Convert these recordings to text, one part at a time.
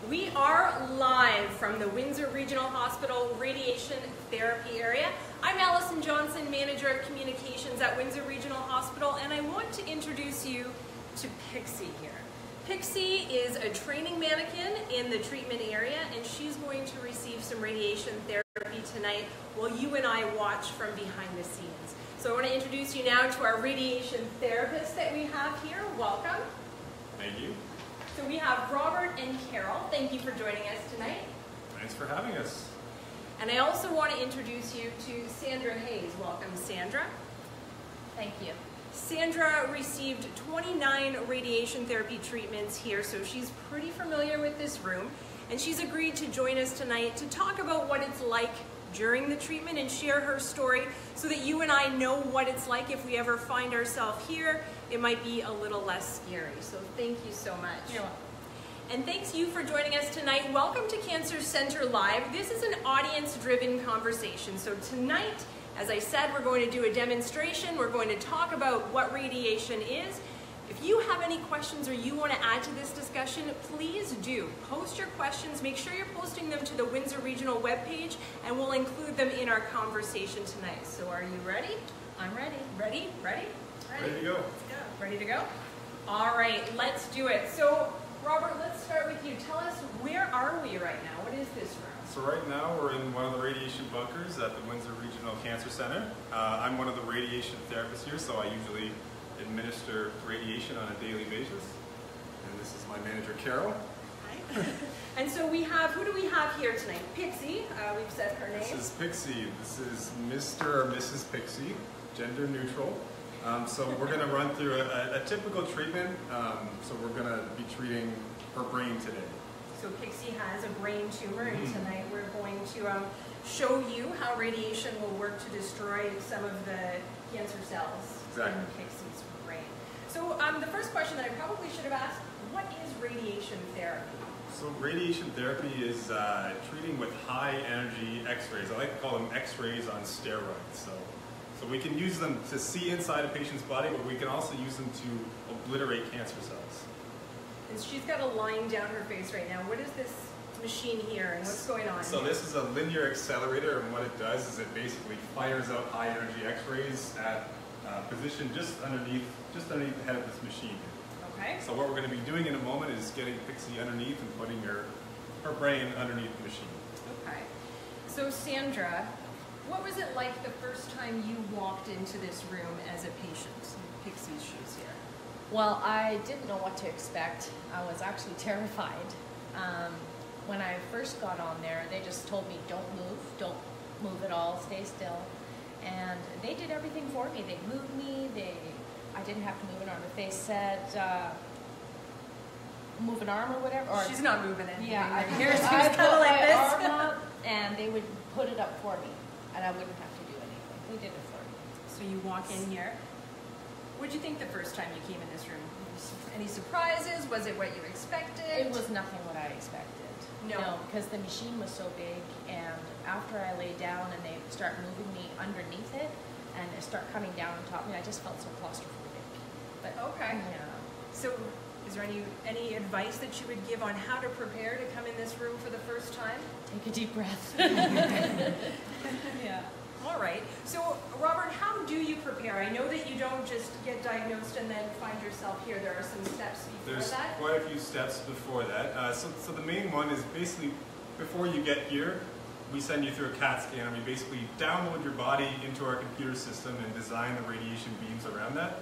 We are live from the Windsor Regional Hospital Radiation Therapy area. I'm Allison Johnson, Manager of Communications at Windsor Regional Hospital, and I want to introduce you to Pixie here. Pixie is a training mannequin in the treatment area, and she's going to receive some radiation therapy tonight while you and I watch from behind the scenes. So I want to introduce you now to our radiation therapist that we have here. Welcome. Thank you. So we have Robert and Carol. Thank you for joining us tonight. Thanks for having us. And I also want to introduce you to Sandra Hayes. Welcome, Sandra. Thank you. Sandra received 29 radiation therapy treatments here, so she's pretty familiar with this room. And she's agreed to join us tonight to talk about what it's like during the treatment and share her story so that you and I know what it's like if we ever find ourselves here. It might be a little less scary. So thank you so much. You're welcome. And thanks you for joining us tonight. Welcome to Cancer Center Live. This is an audience-driven conversation. So tonight, as I said, we're going to do a demonstration. We're going to talk about what radiation is. If you have any questions or you want to add to this discussion, please do. Post your questions. Make sure you're posting them to the Windsor Regional webpage, and we'll include them in our conversation tonight. So are you ready? I'm ready. Ready? Ready? Ready to go. Let's go. Ready to go? All right, let's do it. So, Robert, let's start with you. Tell us, where are we right now? What is this room? So right now we're in one of the radiation bunkers at the Windsor Regional Cancer Center. I'm one of the radiation therapists here, so I usually administer radiation on a daily basis. And this is my manager, Carol. Hi. And so we have, who do we have here tonight? Pixie, we've said her name. This is Pixie. This is Mr. or Mrs. Pixie, gender neutral. So we're going to run through a typical treatment. So we're going to be treating her brain today. So Pixie has a brain tumor, and tonight we're going to show you how radiation will work to destroy some of the cancer cells in Pixie's brain. So the first question that I probably should have asked, what is radiation therapy? So radiation therapy is treating with high energy X-rays. I like to call them X-rays on steroids. So we can use them to see inside a patient's body, but we can also use them to obliterate cancer cells. And she's got a line down her face right now. What is this machine here, and what's going on? So this is a linear accelerator, and what it does is it basically fires out high energy X-rays at position just underneath the head of this machine. Okay. So what we're going to be doing in a moment is getting Pixie underneath and putting her brain underneath the machine. Okay. So Sandra, what was it like the first time you walked into this room as a patient in Pixie's shoes here? Well, I didn't know what to expect. I was actually terrified. When I first got on there, they just told me, don't move at all, stay still. And they did everything for me. They moved me, I didn't have to move an arm. If they said, move an arm or whatever. Or, she's not moving it. Yeah, here's I kind of like this. arm up, and they would put it up for me, and I wouldn't have to do anything. They did it for me. So you walk in here. What did you think the first time you came in this room? Any surprises? Was it what you expected? It was nothing what I expected. No, because the machine was so big, and after I lay down and they start moving me underneath it, and they start coming down on top of me, I just felt so claustrophobic. But okay. Yeah. So is there any advice that you would give on how to prepare to come in this room for the first time? Take a deep breath. Yeah. All right. So, Robert, how do you prepare? I know that you don't just get diagnosed and then find yourself here. There are some steps before There's that. quite a few steps before that. So the main one is basically, before you get here, we send you through a CAT scan, and we basically download your body into our computer system and design the radiation beams around that.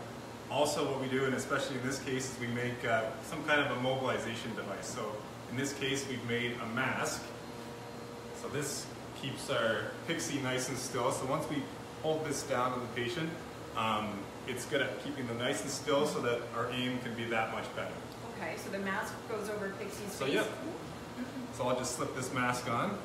Also what we do, and especially in this case, is we make some kind of a mobilization device. So in this case, we've made a mask. So this keeps our Pixie nice and still. So once we hold this down on the patient, it's good at keeping them nice and still so that our aim can be that much better. Okay, so the mask goes over Pixie's face. Yep. So I'll just slip this mask on.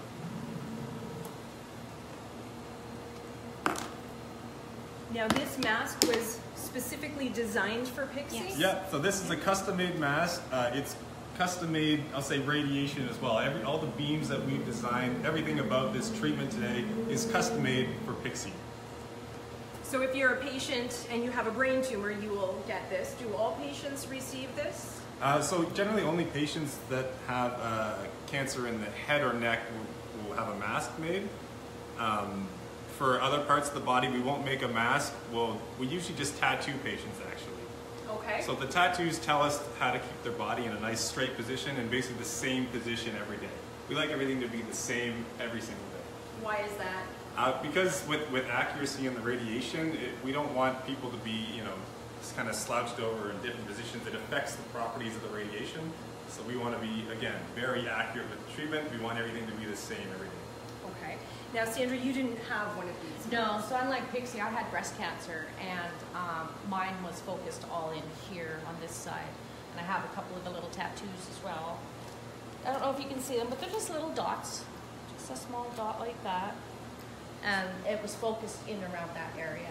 Now this mask was specifically designed for Pixie? Yes. Yeah, so this is a custom-made mask. It's custom-made, I'll say, radiation as well. All the beams that we've designed, everything about this treatment today is custom-made for Pixie. So if you're a patient and you have a brain tumor, you will get this. Do all patients receive this? So generally only patients that have cancer in the head or neck will have a mask made. For other parts of the body, we won't make a mask. We usually just tattoo patients, actually. Okay. So the tattoos tell us how to keep their body in a nice straight position and basically the same position every day. We like everything to be the same every single day. Why is that? Because with accuracy in the radiation, we don't want people to be, just kind of slouched over in different positions. It affects the properties of the radiation. So we want to be, again, very accurate with the treatment. We want everything to be the same every day. Okay. Now, Sandra, you didn't have one of these. No, so unlike Pixie, I had breast cancer, and mine was focused all in here on this side. And I have a couple of the little tattoos as well. I don't know if you can see them, but they're just little dots. Just a small dot like that. And it was focused in around that area.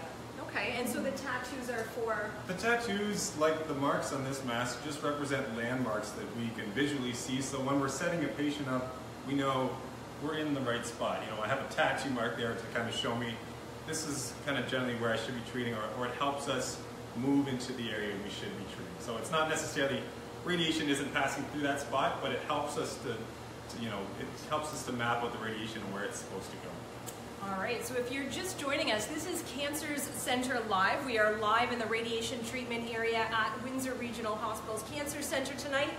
Okay, and so the tattoos are for? The tattoos, like the marks on this mask, just represent landmarks that we can visually see. So when we're setting a patient up, we know we're in the right spot. I have a tattoo mark there to kind of show me this is kind of generally where I should be treating, or it helps us move into the area we should be treating. So it's not necessarily, radiation isn't passing through that spot, but it helps us to it helps us to map out the radiation and where it's supposed to go. All right, so if you're just joining us, this is Cancers Center Live. We are live in the radiation treatment area at Windsor Regional Hospital's Cancer Center tonight.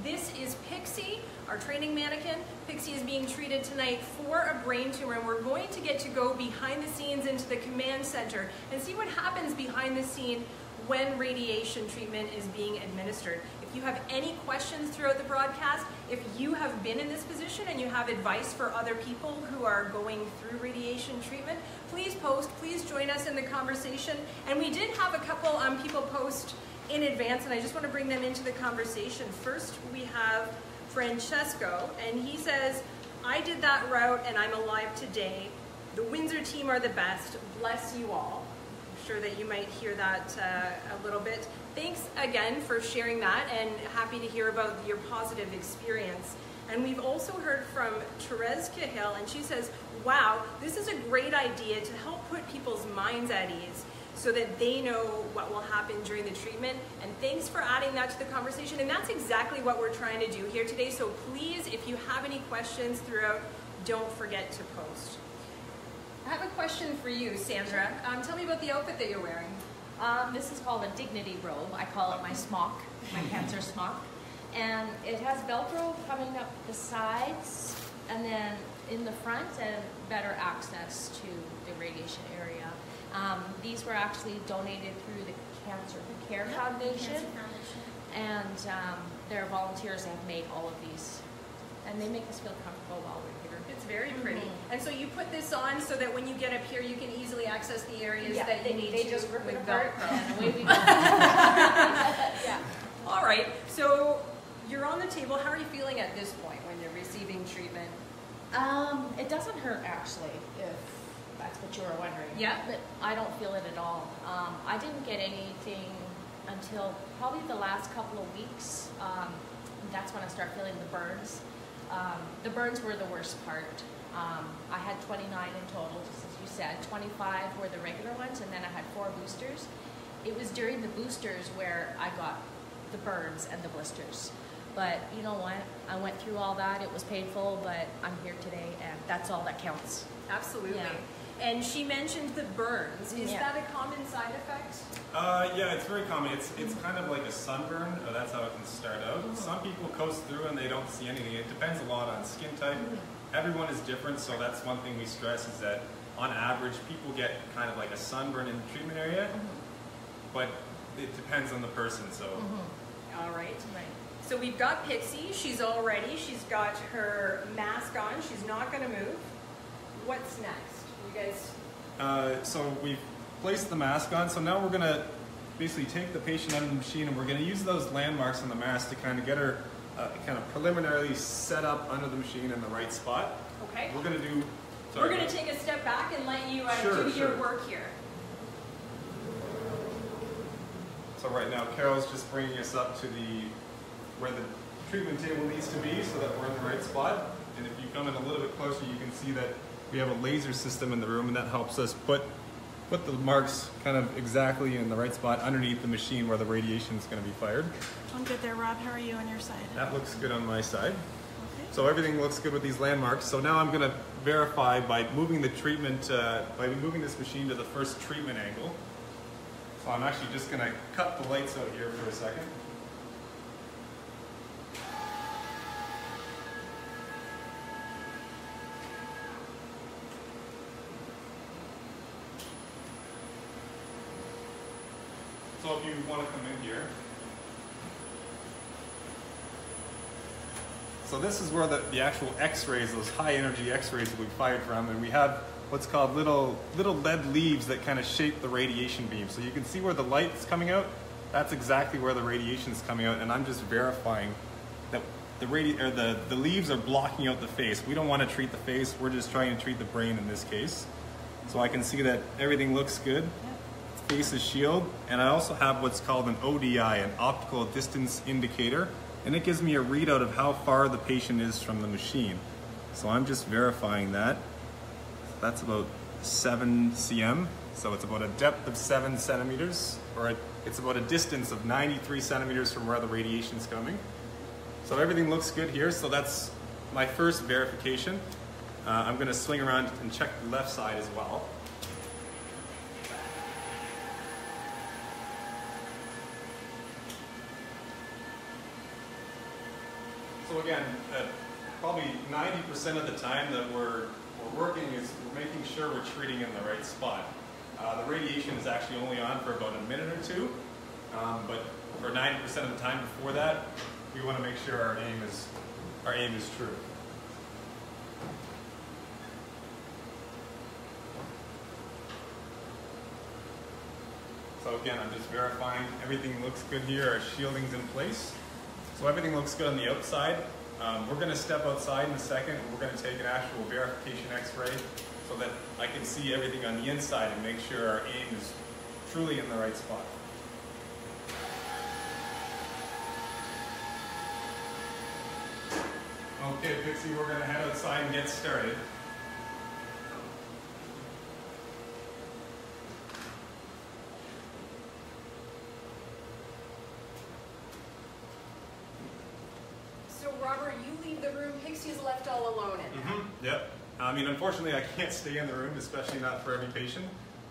This is Pixie, our training mannequin. Pixie is being treated tonight for a brain tumor, and we're going to get to go behind the scenes into the command center and see what happens behind the scene when radiation treatment is being administered. If you have any questions throughout the broadcast, if you have been in this position and you have advice for other people who are going through radiation treatment, please post, please join us in the conversation. And we did have a couple people post in advance, and I just want to bring them into the conversation. First, we have Francesco, and he says, I did that route and I'm alive today. The Windsor team are the best. Bless you all. I'm sure that you might hear that a little bit. Thanks again for sharing that, and happy to hear about your positive experience. And we've also heard from Therese Cahill, and she says, wow, this is a great idea to help put people's minds at ease so that they know what will happen during the treatment. And thanks for adding that to the conversation. And that's exactly what we're trying to do here today. So please, if you have any questions throughout, don't forget to post. I have a question for you, Sandra. Tell me about the outfit that you're wearing. This is called a dignity robe. I call it my smock, my cancer smock. And it has Velcro coming up the sides and then in the front, and better access to the radiation area. These were actually donated through the Cancer Care Foundation. And their volunteers have made all of these. And they make us feel comfortable while we're here. It's very pretty. And so you put this on so that when you get up here, you can easily access the areas that you need to. They just rip with it apart Velcro. and away we go. Yeah. All right. So you're on the table. How are you feeling at this point when you're receiving treatment? It doesn't hurt actually, if that's what you were wondering. Yeah. But I don't feel it at all. I didn't get anything until probably the last couple of weeks. That's when I started feeling the burns. The burns were the worst part. I had 29 in total, just as you said. 25 were the regular ones, and then I had 4 boosters. It was during the boosters where I got the burns and the blisters. But you know what? I went through all that. It was painful, but I'm here today, and that's all that counts. Absolutely. Yeah. And she mentioned the burns. Is that a common side effect? Yeah, it's very common. It's kind of like a sunburn. That's how it can start out. Some people coast through and they don't see anything. It depends a lot on skin type. Everyone is different, so that's one thing we stress is that on average, people get kind of like a sunburn in the treatment area, but it depends on the person. So. All right. So we've got Pixie. She's all ready. She's got her mask on. She's not going to move. What's next? You guys? So we've placed the mask on. So now we're going to basically take the patient out of the machine, and we're going to use those landmarks on the mask to kind of get her kind of preliminarily set up under the machine in the right spot. Okay. We're going to do. We're going to take a step back and let you do your work here. So right now, Carol's just bringing us up to where the treatment table needs to be so that we're in the right spot. And if you come in a little bit closer, you can see that we have a laser system in the room, and that helps us put put the marks kind of exactly in the right spot underneath the machine where the radiation is going to be fired. I'm good there, Rob. How are you on your side? That looks good on my side. Okay. So everything looks good with these landmarks. So now I'm going to verify by moving the treatment, by moving this machine to the first treatment angle. So I'm actually just going to cut the lights out here for a second. So if you want to come in here. So this is where the actual X-rays, those high energy X-rays that we fired from, and we have what's called little lead leaves that kind of shape the radiation beam. So you can see where the light's coming out. That's exactly where the radiation is coming out, and I'm just verifying that the leaves are blocking out the face. We don't want to treat the face. We're just trying to treat the brain in this case. So I can see that everything looks good. Face is shielded, and I also have what's called an ODI, an optical distance indicator, and it gives me a readout of how far the patient is from the machine. So I'm just verifying that. That's about 7 cm, so it's about a depth of 7 centimeters, or it's about a distance of 93 centimeters from where the radiation's coming. So everything looks good here, so that's my first verification. I'm going to swing around and check the left side as well. So again, probably 90% of the time that we're working is we're making sure we're treating in the right spot. The radiation is actually only on for about a minute or two, but for 90% of the time before that, we want to make sure our aim is true. So again, I'm just verifying everything looks good here. Our shielding's in place. So everything looks good on the outside. We're going to step outside in a second, and we're going to take an actual verification X-ray so that I can see everything on the inside and make sure our aim is truly in the right spot. Okay, Pixie, we're going to head outside and get started. Robert, you leave the room, Pixie's left all alone in there. Yep. I mean, unfortunately, I can't stay in the room, especially not for every patient.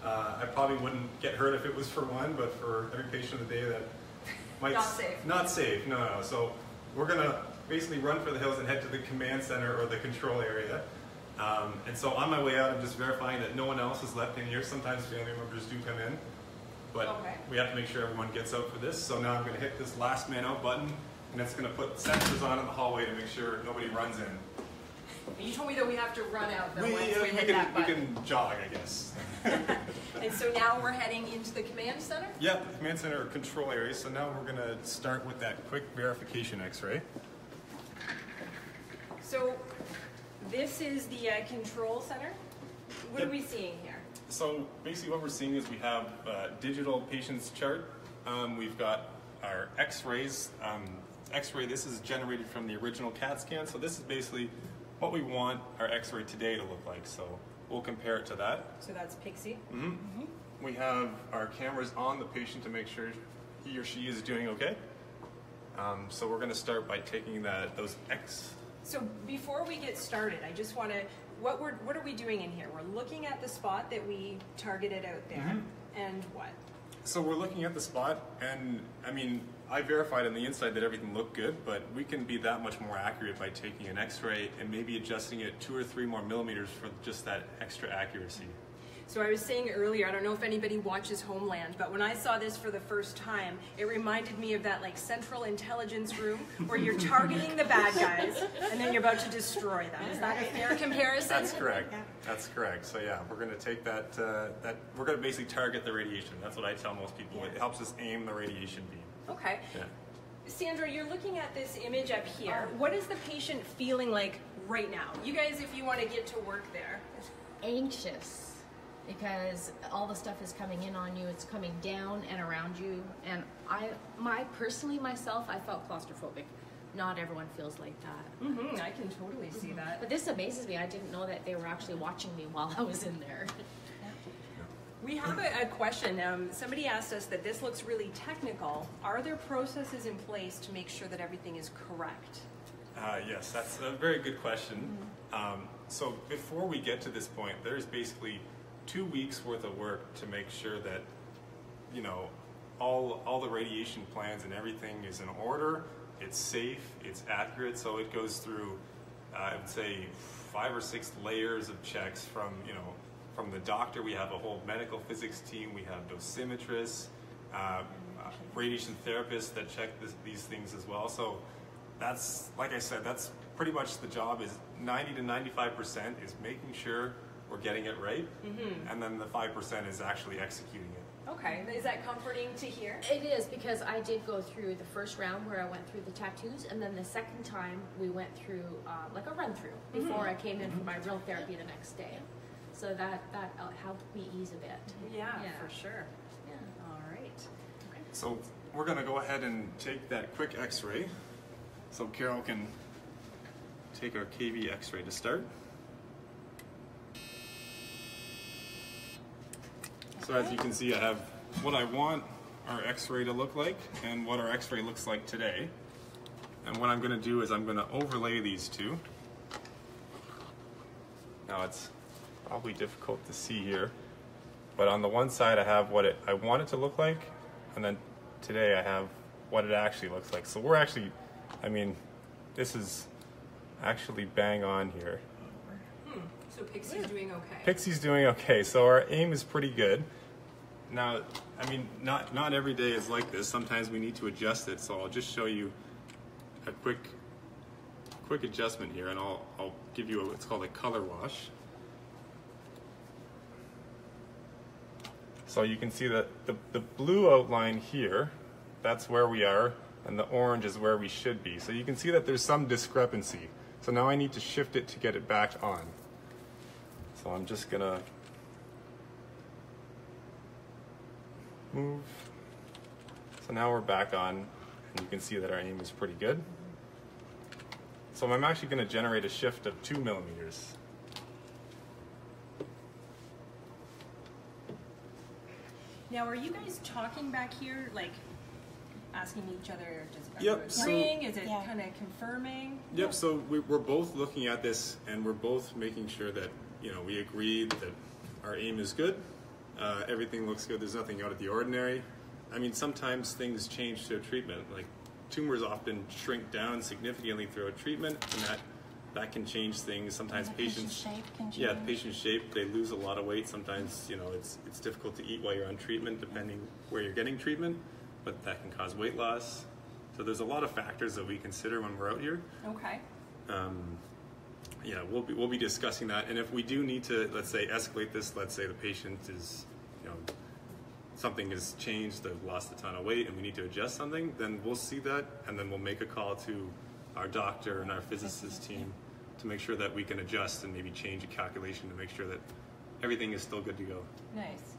I probably wouldn't get hurt if it was for one, but for every patient of the day that might... Not safe. Not safe, no. So we're going to basically run for the hills and head to the command center or the control area. And so on my way out, I'm just verifying that no one else is left in here. Sometimes family members do come in, but we have to make sure everyone gets out for this. So now I'm going to hit this last man out button, and it's going to put sensors on in the hallway to make sure nobody runs in. You told me that we have to run out though We can jog, I guess. And so now we're heading into the command center? Yeah, the command center or control area. So now we're going to start with that quick verification X-ray. So this is the control center. What are we seeing here? So basically what we're seeing is we have digital patient's chart. We've got our X-rays. X-ray, this is generated from the original CAT scan. So this is basically what we want our X-ray today to look like. So we'll compare it to that. So that's Pixie. We have our cameras on the patient to make sure he or she is doing okay. So we're going to start by taking those X. So before we get started, I just want to, what are we doing in here? We're looking at the spot that we targeted out there, and what? So we're looking at the spot, and I mean, I verified on the inside that everything looked good, but we can be that much more accurate by taking an X-ray and maybe adjusting it 2 or 3 more millimeters for just that extra accuracy. So I was saying earlier, I don't know if anybody watches Homeland, but when I saw this for the first time, it reminded me of that like central intelligence room where you're targeting the bad guys and then you're about to destroy them. Is that a fair comparison? That's correct. That's correct. So yeah, we're going to take that, we're going to basically target the radiation. That's what I tell most people. It helps us aim the radiation beam. Okay. Yeah. Sandra, you're looking at this image up here. What is the patient feeling like right now? You guys, if you want to get to work there. Anxious. Because all the stuff is coming in on you, it's coming down and around you, and personally myself, I felt claustrophobic. Not everyone feels like that. I can totally see that. But this amazes me. I didn't know that they were actually watching me while I was in there. We have a question. Somebody asked us that this looks really technical. Are there processes in place to make sure that everything is correct? Yes, that's a very good question. So before we get to this point, there's basically 2 weeks worth of work to make sure that, you know, all the radiation plans and everything is in order, it's safe, it's accurate. So it goes through, I would say, 5 or 6 layers of checks from, you know, from the doctor. We have a whole medical physics team, we have dosimetrists, radiation therapists that check these things as well. So that's, like I said, that's pretty much the job. Is 90 to 95% is making sure we're getting it right, and then the 5% is actually executing it. Okay, is that comforting to hear? It is, because I did go through the first round where I went through the tattoos, and then the second time we went through like a run through before I came in for my real therapy the next day. So that helped me ease a bit. Yeah, for sure. Yeah. All right. Okay. So we're going to go ahead and take that quick x-ray. So Carol can take our KV x-ray to start. So as you can see, I have what I want our x-ray to look like and what our x-ray looks like today. And what I'm going to do is I'm going to overlay these two. Now it's probably difficult to see here, but on the one side I have what I want it to look like, and then today I have what it actually looks like. So we're actually, I mean, this is actually bang on here. So Pixie's doing okay. Pixie's doing okay, so our aim is pretty good. Now, I mean, not every day is like this. Sometimes we need to adjust it, so I'll just show you a quick adjustment here, and I'll give you what's called a color wash. So you can see that the blue outline here, that's where we are, and the orange is where we should be. So you can see that there's some discrepancy. So now I need to shift it to get it back on. So I'm just gonna move. So now we're back on, and you can see that our aim is pretty good. So I'm actually gonna generate a shift of 2 millimeters. Now, are you guys talking back here, like asking each other, are Yep, you agreeing? Is it Yeah. kind of confirming? Yep, so we're both looking at this, and we're both making sure that, you know, we agree that our aim is good, everything looks good, there's nothing out of the ordinary. I mean, sometimes things change through treatment, like tumors often shrink down significantly through a treatment, and that can change things. Sometimes The patients, shape can change. yeah, the patient's shape, they lose a lot of weight. Sometimes, you know, it's difficult to eat while you're on treatment, depending where you're getting treatment, but that can cause weight loss. So there's a lot of factors that we consider when we're out here. Okay. Yeah, we'll be discussing that, and if we do need to, let's say, escalate this, let's say the patient is, you know, something has changed, they've lost a ton of weight, and we need to adjust something, then we'll see that, and then we'll make a call to our doctor and our physicist team to make sure that we can adjust and maybe change a calculation to make sure that everything is still good to go. Nice.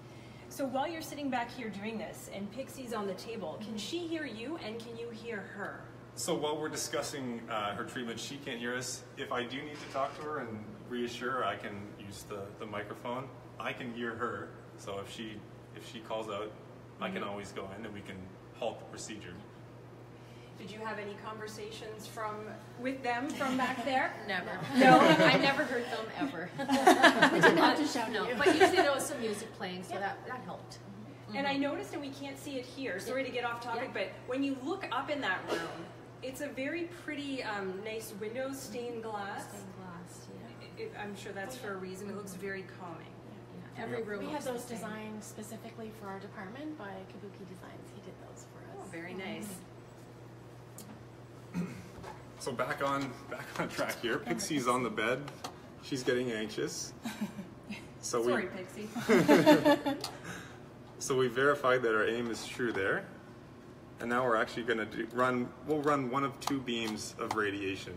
So while you're sitting back here doing this, and Pixie's on the table, can she hear you, and can you hear her? So while we're discussing her treatment, she can't hear us. If I do need to talk to her and reassure her, I can use the microphone. I can hear her, so if she calls out, I can always go in and we can halt the procedure. Did you have any conversations with them from back there? Never. No? I never heard them ever. We didn't have to shout No, at you. but usually there was some music playing, so that helped. And I noticed, and we can't see it here, sorry to get off topic, but when you look up in that room, it's a very pretty, nice window, stained glass. Stained glass, yeah. I'm sure that's for a reason. It looks very calming. Yeah, every room We looks had the those same. designed specifically for our department by Kabuki Designs. He did those for us. Oh, very nice. So back on track here. Pixie's on the bed. She's getting anxious. So Sorry, Pixie. So we verified that our aim is true there. And now we're actually going to we'll run one of 2 beams of radiation.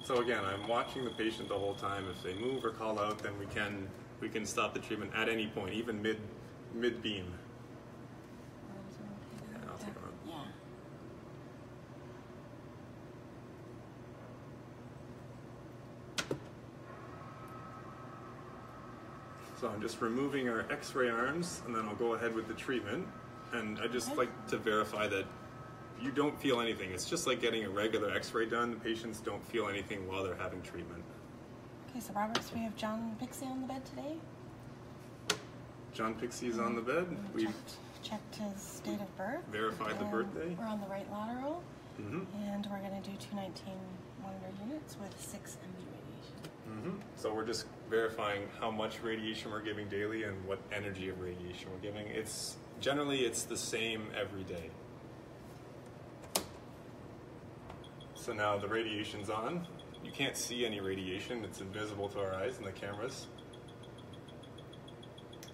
So again, I'm watching the patient the whole time. If they move or call out, then we can stop the treatment at any point, even mid beam. Yeah, I'll take them out. Yeah. So I'm just removing our x-ray arms, and then I'll go ahead with the treatment. And I just like to verify that you don't feel anything. It's just like getting a regular x-ray done. The patients don't feel anything while they're having treatment. Okay, so Robert, so we have John Pixie on the bed today. John Pixie's on the bed. We've checked his date of birth. verified the birthday. We're on the right lateral. Mm-hmm. And we're going to do 219 monitor units with 6 MV radiation. Mm-hmm. So we're just verifying how much radiation we're giving daily and what energy of radiation we're giving. Generally it's the same every day. So now the radiation's on. You can't see any radiation. It's invisible to our eyes in the cameras.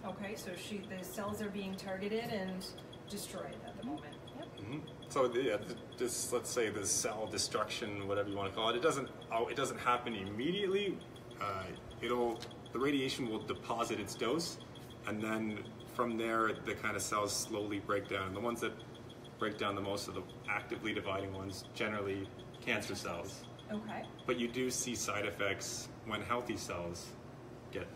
Okay, so the cells are being targeted and destroyed at the moment. Yep. Mm-hmm. So yeah, let's say the cell destruction, whatever you want to call it, it doesn't happen immediately. The radiation will deposit its dose, and then from there the kind of cells slowly break down. And the ones that break down the most are the actively dividing ones, generally cancer cells. Okay. But you do see side effects when healthy cells get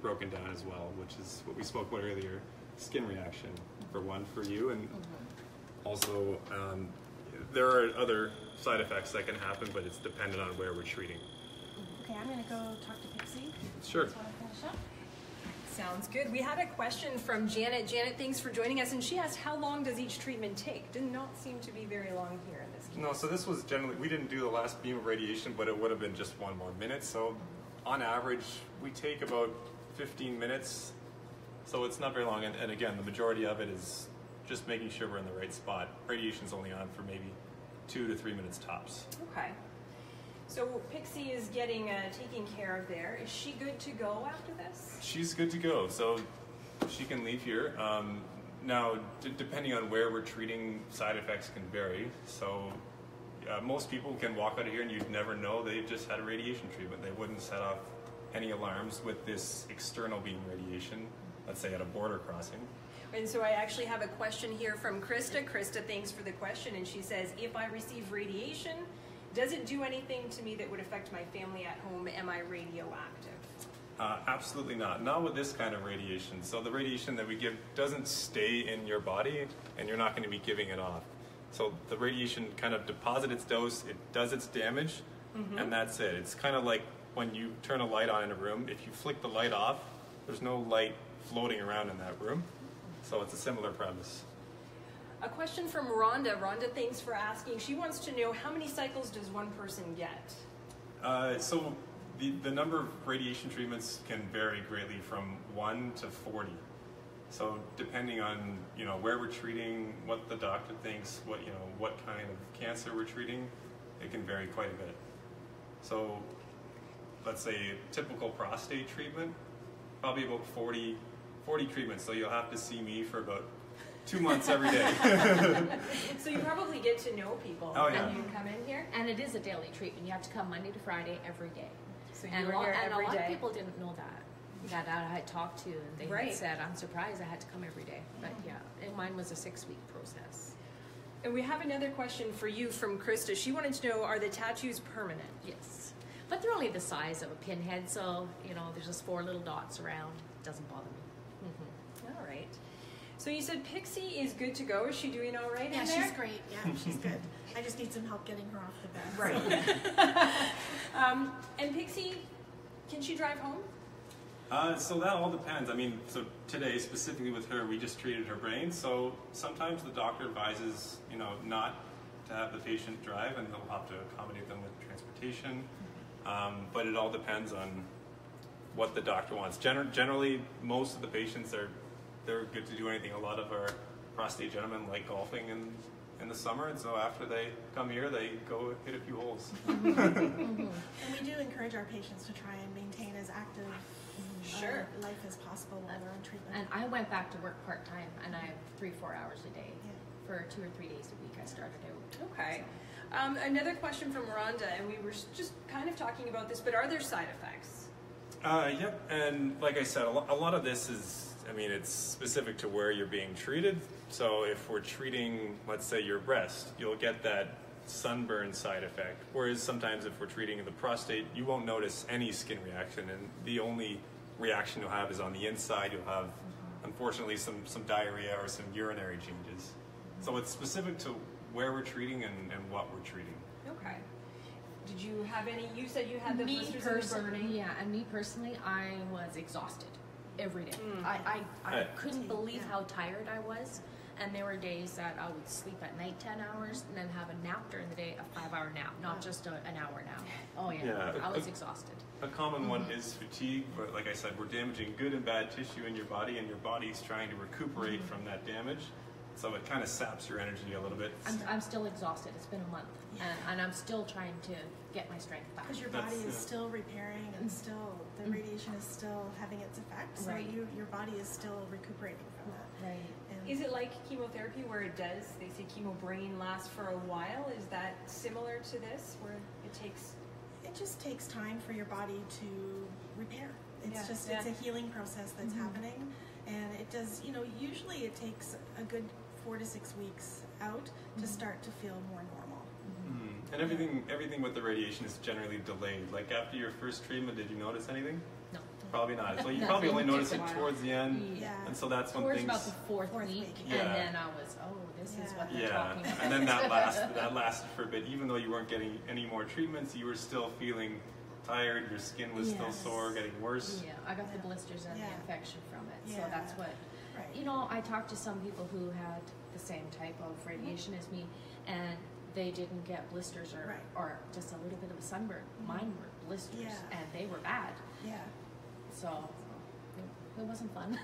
broken down as well, which is what we spoke about earlier, skin reaction for you, and also there are other side effects that can happen, but it's dependent on where we're treating. Okay, I'm going to go talk to Pixie. Sure. Just want to finish up. Sounds good. We had a question from Janet. Janet, thanks for joining us, and she asked, how long does each treatment take? Did not seem to be very long here in this case. No, so this was generally, we didn't do the last beam of radiation, but it would have been just 1 more minute. So on average, we take about 15 minutes. So it's not very long. And again, the majority of it is just making sure we're in the right spot. Radiation's only on for maybe 2 to 3 minutes tops. Okay. So Pixie is getting taken care of there. Is she good to go after this? She's good to go. So she can leave here. Now, depending on where we're treating, side effects can vary. So most people can walk out of here and you'd never know they've just had a radiation treatment. They wouldn't set off any alarms with this external beam radiation, let's say at a border crossing. And so I actually have a question here from Krista. Krista, thanks for the question. And she says, if I receive radiation, does it do anything to me that would affect my family at home? Am I radioactive? Absolutely not. Not with this kind of radiation. So the radiation that we give doesn't stay in your body, and you're not going to be giving it off. So the radiation kind of deposits its dose, it does its damage, and that's it. It's kind of like when you turn a light on in a room. If you flick the light off, there's no light floating around in that room. So it's a similar premise. A question from Rhonda. Rhonda, thanks for asking. She wants to know, how many cycles does one person get? So the number of radiation treatments can vary greatly from 1 to 40. So depending on where we're treating, what the doctor thinks, what kind of cancer we're treating, it can vary quite a bit. So let's say typical prostate treatment, probably about 40 treatments. So you'll have to see me for about 2 months every day. So you probably get to know people when you come in here. And it is a daily treatment. You have to come Monday to Friday every day. So you And were here every a lot day. of people didn't know that I had talked to, and they had said, I'm surprised I had to come every day. But yeah, and mine was a 6-week process. And we have another question for you from Krista. She wanted to know, are the tattoos permanent? Yes. But they're only the size of a pinhead, so, there's just 4 little dots around. It doesn't bother me. All right. So you said Pixie is good to go. Is she doing all right Yeah, in there? she's great. Yeah, she's good. I just need some help getting her off the bed. Right. And Pixie, can she drive home? So that all depends. So today specifically with her, we just treated her brain. So sometimes the doctor advises, not to have the patient drive, and they'll have to accommodate them with transportation. But it all depends on what the doctor wants. Generally, most of the patients they're good to do anything. A lot of our prostate gentlemen like golfing in the summer, and so after they come here, they go hit a few holes. And we do encourage our patients to try and maintain as active life as possible while they're on treatment. And I went back to work part-time, and I have 3-4 hours a day. For 2 or 3 days a week I started out. Okay. Another question from Rhonda, and we were just kind of talking about this, but are there side effects? Yep, and like I said, a lot of this is, it's specific to where you're being treated. So if we're treating, let's say, your breast, you'll get that sunburn side effect. Whereas sometimes if we're treating the prostate, you won't notice any skin reaction, and the only reaction you'll have is on the inside. You'll have, unfortunately, some diarrhea or some urinary changes. So it's specific to where we're treating and what we're treating. Okay. Did you have any, you said you had the blisters and the burning? Yeah, and me personally, I was exhausted every day. I couldn't believe how tired I was. And there were days that I would sleep at night 10 hours and then have a nap during the day, a 5-hour nap, not just an hour nap. Oh yeah, I was exhausted. A common one is fatigue, but like I said, we're damaging good and bad tissue in your body, and your body's trying to recuperate from that damage. So it kind of saps your energy a little bit. I'm still exhausted. It's been a month, and I'm still trying to get my strength back. Because your body is still repairing, and still the radiation is still having its effect. So your body is still recuperating from that. Right. And is it like chemotherapy where it does, they say chemo brain lasts for a while? Is that similar to this, where it takes? It just takes time for your body to repair. It's it's a healing process that's happening, and it does, usually it takes a good 4 to 6 weeks out to start to feel more normal. And everything with the radiation is generally delayed. Like after your first treatment, did you notice anything? No. Probably not. So you probably only notice it towards the end. Yeah. And so that's when Towards things... about the fourth week, and then I was, this is what they're talking about. And then that lasted for a bit. Even though you weren't getting any more treatments, you were still feeling tired, your skin was still sore, getting worse. Yeah, I got the blisters and the infection from it, so that's what... Right. I talked to some people who had the same type of radiation as me, and they didn't get blisters or just a little bit of a sunburn. Mine were blisters, and they were bad. Yeah. So it wasn't fun.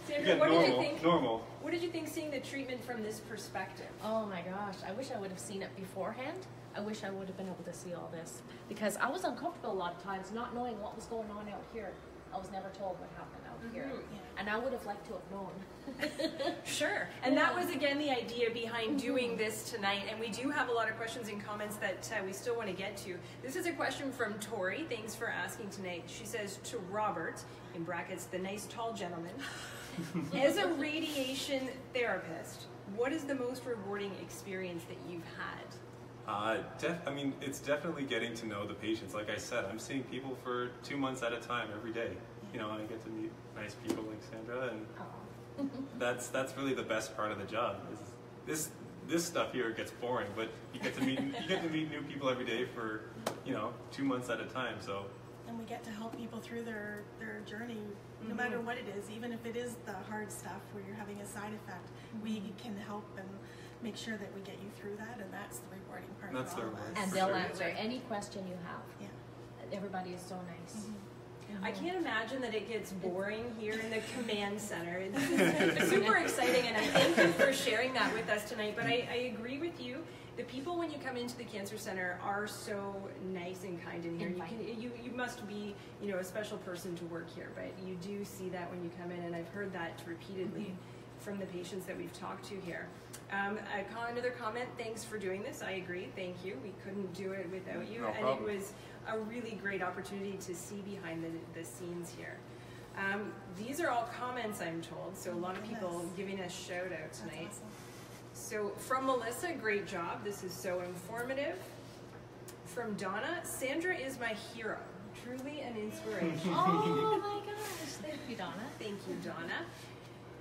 Sandra, what did you think? Normal. What did you think seeing the treatment from this perspective? Oh my gosh, I wish I would have seen it beforehand. I wish I would have been able to see all this, because I was uncomfortable a lot of times not knowing what was going on out here. I was never told what happened out here, and I would have liked to have known. Sure, and that was again the idea behind doing this tonight, and we do have a lot of questions and comments that we still want to get to. This is a question from Tori. Thanks for asking tonight. She says to Robert, in brackets, the nice tall gentleman, as a radiation therapist, what is the most rewarding experience that you've had? It's definitely getting to know the patients. Like I said, I'm seeing people for 2 months at a time every day. I get to meet nice people like Sandra, and that's really the best part of the job. This stuff here gets boring, but you get to meet new people every day for 2 months at a time. So. And we get to help people through their journey, no matter what it is, even if it is the hard stuff where you're having a side effect. We can help and make sure that we get you through that, and that's the rewarding part. That's for all the of us. And they'll answer any question you have. Yeah. Everybody is so nice. I can't imagine that it gets boring here in the command center. It's super exciting, and I thank you for sharing that with us tonight. But I agree with you. The people, when you come into the Cancer Center, are so nice and kind in here. You must be, a special person to work here, but you do see that when you come in, and I've heard that repeatedly from the patients that we've talked to here. Another comment, thanks for doing this. I agree, thank you. We couldn't do it without you. No and problem. it was a really great opportunity to see behind the scenes here. These are all comments, I'm told, so a lot of people giving us shout out tonight. That's awesome. So from Melissa, great job. This is so informative. From Donna, Sandra is my hero. Truly an inspiration. Oh my gosh, thank you, Donna. Thank you, Donna.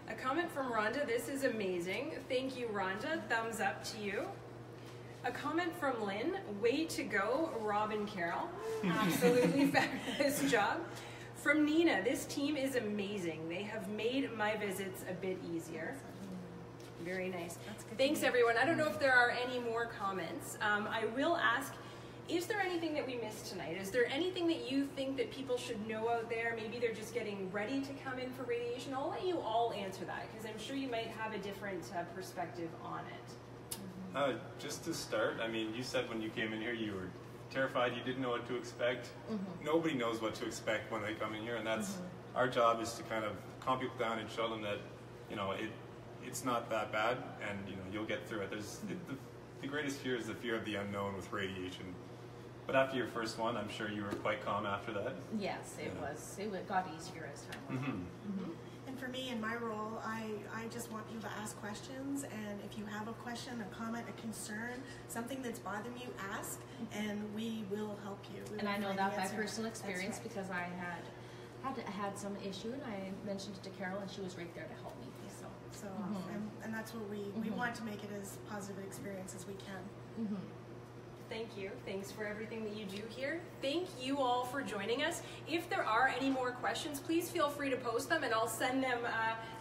A comment from Rhonda, this is amazing. Thank you, Rhonda. Thumbs up to you. A comment from Lynn, way to go, Rob and Carol. Absolutely fabulous job. From Nina, this team is amazing. They have made my visits a bit easier. Very nice. Thanks, everyone. I don't know if there are any more comments. I will ask, is there anything that we missed tonight? Is there anything that you think that people should know out there? Maybe they're just getting ready to come in for radiation. I'll let you all answer that, because I'm sure you might have a different perspective on it. Just to start, you said when you came in here you were terrified, you didn't know what to expect. Nobody knows what to expect when they come in here, and that's our job, is to kind of calm people down and show them that it's not that bad, and you'll get through it. The greatest fear is the fear of the unknown with radiation. But after your first one, I'm sure you were quite calm after that. Yes, it was. It got easier as time went on. And for me, in my role, I just want people to ask questions, and if you have a question, a comment, a concern, something that's bothering you, ask, and we will help you. And I know that by personal experience, because I had some issue, and I mentioned it to Carol, and she was right there to help me. So and that's what we want to make it as positive an experience as we can. Thank you. Thanks for everything that you do here. Thank you all for joining us. If there are any more questions, please feel free to post them, and I'll send them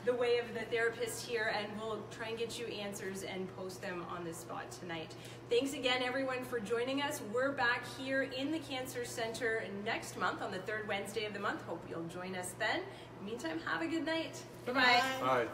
the way of the therapist here, and we'll try and get you answers and post them on the spot tonight. Thanks again, everyone, for joining us. We're back here in the Cancer Center next month on the third Wednesday of the month. Hope you'll join us then. In the meantime, have a good night. Bye-bye. Bye.